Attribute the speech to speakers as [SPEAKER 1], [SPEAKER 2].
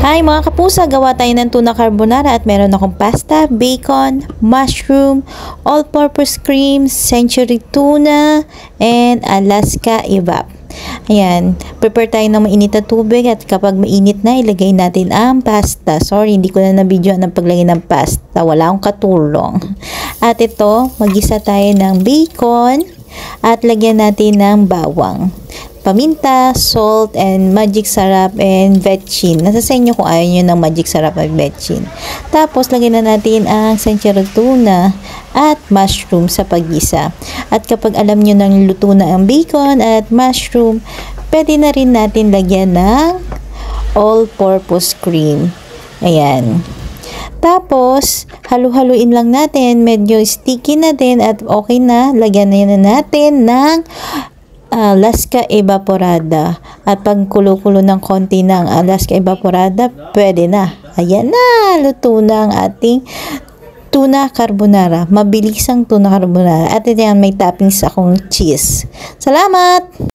[SPEAKER 1] Hi mga kapusa, gawa tayo ng tuna carbonara at meron akong pasta, bacon, mushroom, all-purpose cream, century tuna, and Alaska evap. Ayan, prepare tayo ng mainit na tubig at kapag mainit na, ilagay natin ang pasta. Sorry, hindi ko na na-video ng paglagay ng pasta. Wala akong katulong. At ito, magisa tayo ng bacon at lagyan natin ng bawang, paminta, salt, and magic sarap and vetchin. Nasa sa inyo kung ayaw nyo ng magic sarap at vetchin. Tapos, lagyan na natin ang century tuna at mushroom sa paggisa. At kapag alam nyo nang luto na ang bacon at mushroom, pwede na rin natin lagyan ng all-purpose cream. Ayan. Tapos, halu-haluin lang natin. Medyo sticky na din at okay na. Lagyan na natin ng Alaska evaporada. At pag kulo-kulo ng konti ng Alaska evaporada, pwede na. Ayan na, luto na ang ating tuna carbonara. Mabilisang tuna carbonara. At yan, may toppings akong cheese. Salamat!